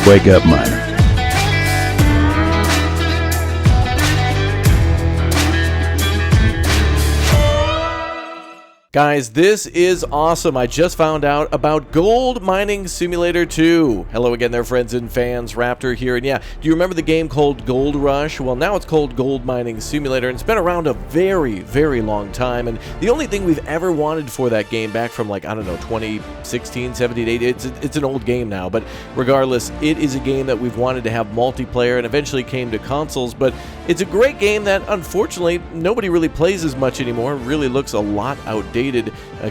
Wake up, miner. Guys, this is awesome. I just found out about Gold Mining Simulator 2. Hello again there, friends and fans. Raptor here. And yeah, do you remember the game called Gold Rush? Well, now it's called Gold Mining Simulator, and it's been around a very, very long time. And the only thing we've ever wanted for that game back from, like, I don't know, 2016, 17, 18, it's an old game now. But regardless, it is a game that we've wanted to have multiplayer and eventually came to consoles. But it's a great game that, unfortunately, nobody really plays as much anymore. It really looks a lot outdated.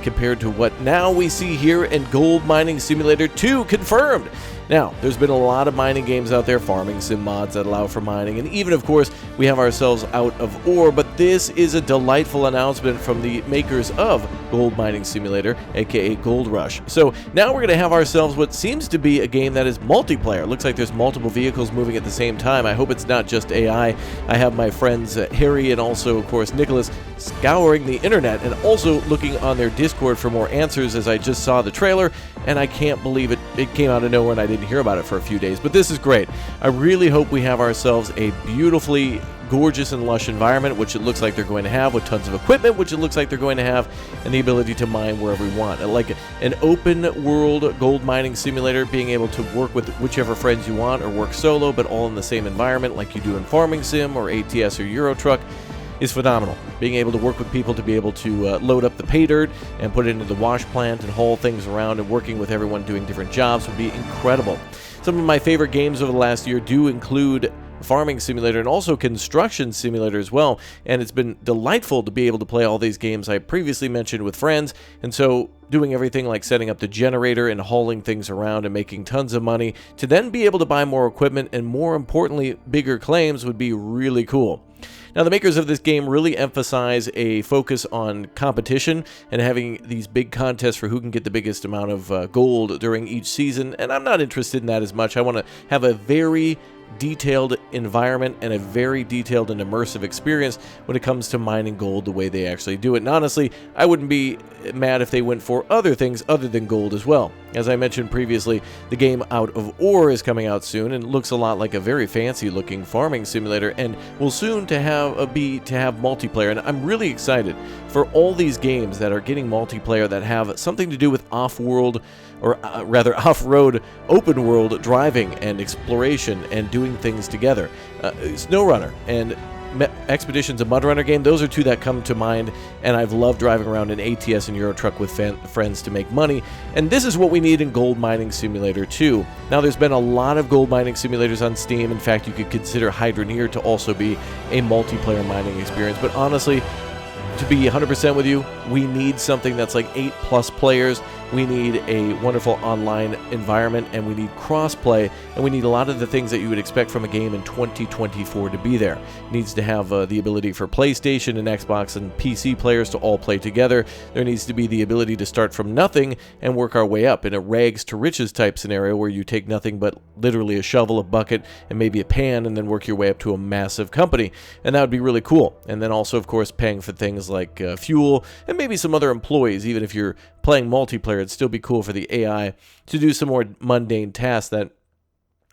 Compared to what now we see here in Gold Mining Simulator 2 confirmed. Now, there's been a lot of mining games out there, farming sim mods that allow for mining, and even, of course, we have ourselves out of ore, but this is a delightful announcement from the makers of Gold Mining Simulator, aka Gold Rush. So now we're going to have ourselves what seems to be a game that is multiplayer. Looks like there's multiple vehicles moving at the same time. I hope it's not just AI. I have my friends Harry and also, of course, Nicholas scouring the internet and also looking on their Discord for more answers as I just saw the trailer, and I can't believe it. It came out of nowhere and I didn't hear about it for a few days, but this is great. I really hope we have ourselves a beautifully gorgeous and lush environment, which it looks like they're going to have, with tons of equipment, which it looks like they're going to have, and the ability to mine wherever we want. Like an open world gold mining simulator, being able to work with whichever friends you want or work solo, but all in the same environment like you do in Farming Sim or ATS or Euro Truck, is phenomenal. Being able to work with people to be able to load up the pay dirt and put it into the wash plant and haul things around, and working with everyone doing different jobs would be incredible. Some of my favorite games over the last year do include Farming Simulator and also Construction Simulator as well, and it's been delightful to be able to play all these games I previously mentioned with friends. And so doing everything like setting up the generator and hauling things around and making tons of money to then be able to buy more equipment and, more importantly, bigger claims would be really cool. Now, the makers of this game really emphasize a focus on competition and having these big contests for who can get the biggest amount of gold during each season, and I'm not interested in that as much. I want to have a very detailed environment and a very detailed and immersive experience when it comes to mining gold the way they actually do it. And honestly, I wouldn't be mad if they went for other things other than gold as well. As I mentioned previously, the game Out of Ore is coming out soon and looks a lot like a very fancy looking farming simulator, and will soon to have multiplayer. And I'm really excited for all these games that are getting multiplayer that have something to do with off-world, or rather off-road open world driving and exploration and doing things together. SnowRunner and Expedition's a Mud Runner game. Those are two that come to mind, and I've loved driving around in ATS and Euro Truck with friends to make money, and this is what we need in Gold Mining Simulator 2. Now, there's been a lot of gold mining simulators on Steam. In fact, you could consider Hydroneer to also be a multiplayer mining experience, but honestly, to be 100% with you, we need something that's like 8+ players. We need a wonderful online environment, and we need cross-play, and we need a lot of the things that you would expect from a game in 2024 to be there. It needs to have the ability for PlayStation and Xbox and PC players to all play together. There needs to be the ability to start from nothing and work our way up in a rags to riches type scenario where you take nothing but literally a shovel, a bucket, and maybe a pan, and then work your way up to a massive company. And that would be really cool. And then also, of course, paying for things like fuel and maybe some other employees. Even if you're playing multiplayer, it'd still be cool for the AI to do some more mundane tasks that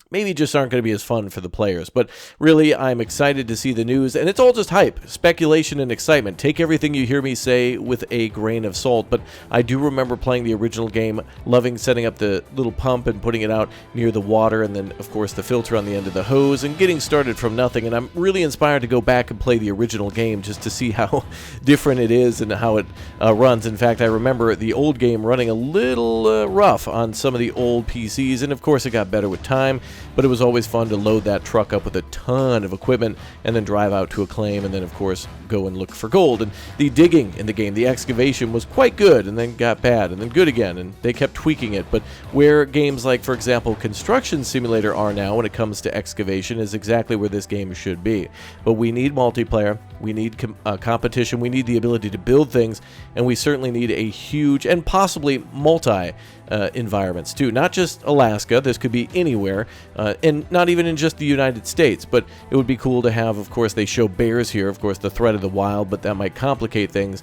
maybe just aren't going to be as fun for the players. But really, I'm excited to see the news, and it's all just hype, speculation, and excitement. Take everything you hear me say with a grain of salt, but I do remember playing the original game, loving setting up the little pump and putting it out near the water, and then, of course, the filter on the end of the hose, and getting started from nothing. And I'm really inspired to go back and play the original game just to see how different it is and how it runs. In fact, I remember the old game running a little rough on some of the old PCs, and of course, it got better with time. But it was always fun to load that truck up with a ton of equipment and then drive out to a claim, and then, of course, go and look for gold. And the digging in the game, the excavation, was quite good and then got bad and then good again, and they kept tweaking it. But where games like, for example, Construction Simulator are now when it comes to excavation is exactly where this game should be. But we need multiplayer, we need competition, we need the ability to build things, and we certainly need a huge and possibly multi environments too. Not just Alaska, this could be anywhere, and not even in just the United States, but it would be cool to have, of course, they show bears here, of course, the threat of the wild, but that might complicate things.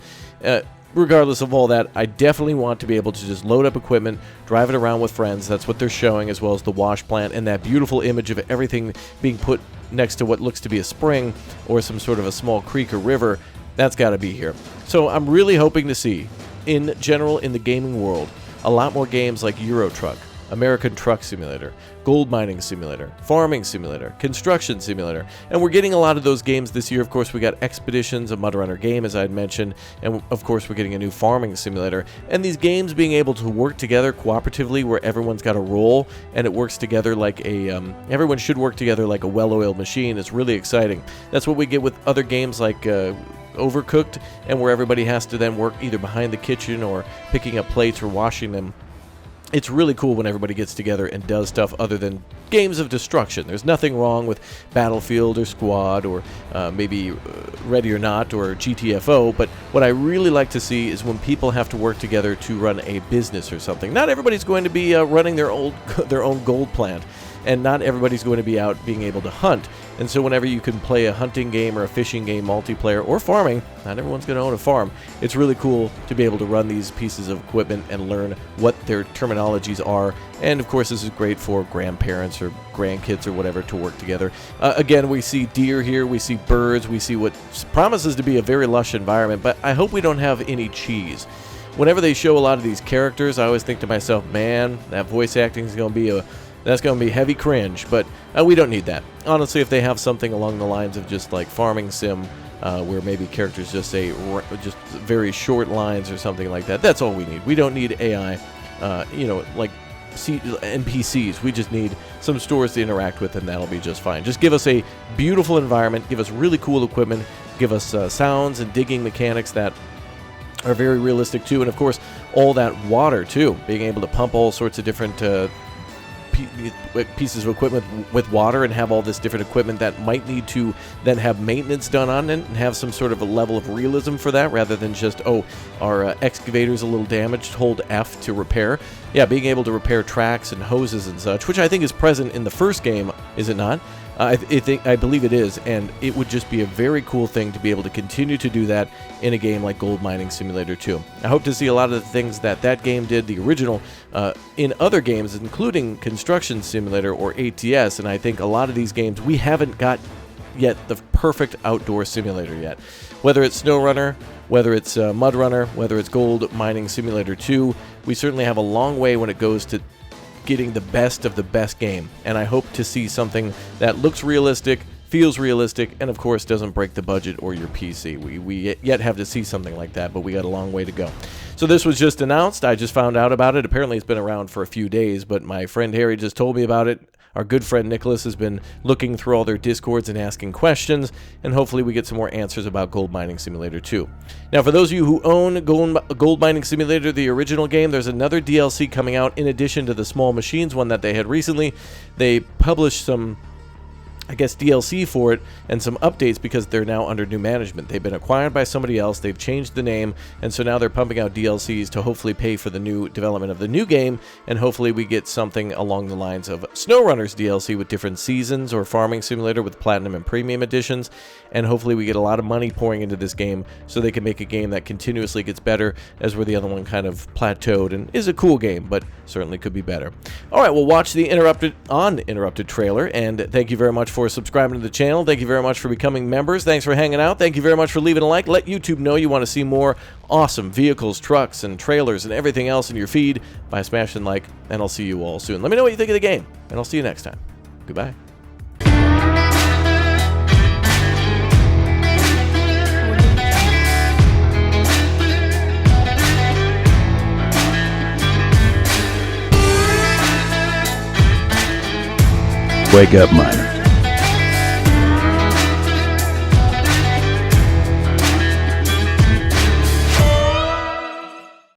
regardless of all that, I definitely want to be able to just load up equipment, drive it around with friends. That's what they're showing, as well as the wash plant and that beautiful image of everything being put next to what looks to be a spring or some sort of a small creek or river. That's got to be here. So I'm really hoping to see, in general, in the gaming world, a lot more games like Euro Truck, American Truck Simulator, Gold Mining Simulator, Farming Simulator, Construction Simulator, and we're getting a lot of those games this year. Of course, we got Expeditions, a Mud Runner game, as I had mentioned, and of course, we're getting a new Farming Simulator. And these games being able to work together cooperatively, where everyone's got a role and it works together like a everyone should work together like a well-oiled machine, is really exciting. That's what we get with other games like Overcooked, and where everybody has to then work either behind the kitchen or picking up plates or washing them. It's really cool when everybody gets together and does stuff other than games of destruction. There's nothing wrong with Battlefield or Squad or maybe Ready or Not or GTFO, but what I really like to see is when people have to work together to run a business or something. Not everybody's going to be running their own gold plant, and not everybody's going to be out being able to hunt. And so whenever you can play a hunting game or a fishing game multiplayer or farming, not everyone's going to own a farm. It's really cool to be able to run these pieces of equipment and learn what their terminologies are. And of course, this is great for grandparents or grandkids or whatever to work together. Again, we see deer here, we see birds, we see what promises to be a very lush environment, but I hope we don't have any cheese. Whenever they show a lot of these characters, I always think to myself, man, that voice acting is going to be that's going to be heavy cringe, but we don't need that. Honestly, if they have something along the lines of just like Farming Sim, where maybe characters just say just very short lines or something like that, that's all we need. We don't need AI, like NPCs. We just need some stores to interact with, and that'll be just fine. Just give us a beautiful environment, give us really cool equipment, give us sounds and digging mechanics that are very realistic too, and of course, all that water too, being able to pump all sorts of different pieces of equipment with water and have all this different equipment that might need to then have maintenance done on it and have some sort of a level of realism for that, rather than just, our excavator's a little damaged, hold F to repair. Yeah, being able to repair tracks and hoses and such, which I think is present in the first game, is it not? I believe it is, and it would just be a very cool thing to be able to continue to do that in a game like Gold Mining Simulator 2. I hope to see a lot of the things that game did, the original, in other games, including Construction Simulator or ATS, and I think a lot of these games, we haven't got yet the perfect outdoor simulator yet. Whether it's SnowRunner, whether it's Mud Runner, whether it's Gold Mining Simulator 2, we certainly have a long way when it goes to getting the best of the best game, and I hope to see something that looks realistic, feels realistic, and of course doesn't break the budget or your PC. We yet have to see something like that, but we got a long way to go. So this was just announced. I just found out about it. Apparently it's been around for a few days, but my friend Harry just told me about it. Our good friend Nicholas has been looking through all their Discords and asking questions, and hopefully we get some more answers about Gold Mining Simulator 2. Now, for those of you who own Gold Mining Simulator, the original game, there's another DLC coming out in addition to the Small Machines one that they had recently. They published some, I guess, DLC for it and some updates because they're now under new management. They've been acquired by somebody else, they've changed the name, and so now they're pumping out DLCs to hopefully pay for the new development of the new game, and hopefully we get something along the lines of SnowRunner's DLC with different seasons, or Farming Simulator with Platinum and Premium editions, and hopefully we get a lot of money pouring into this game so they can make a game that continuously gets better, as where the other one kind of plateaued and is a cool game, but certainly could be better. Alright, we'll watch the Uninterrupted trailer, and thank you very much for subscribing to the channel. Thank you very much for becoming members. Thanks for hanging out. Thank you very much for leaving a like. Let YouTube know you want to see more awesome vehicles, trucks, and trailers, and everything else in your feed by smashing like, and I'll see you all soon. Let me know what you think of the game, and I'll see you next time. Goodbye. Wake up, miner.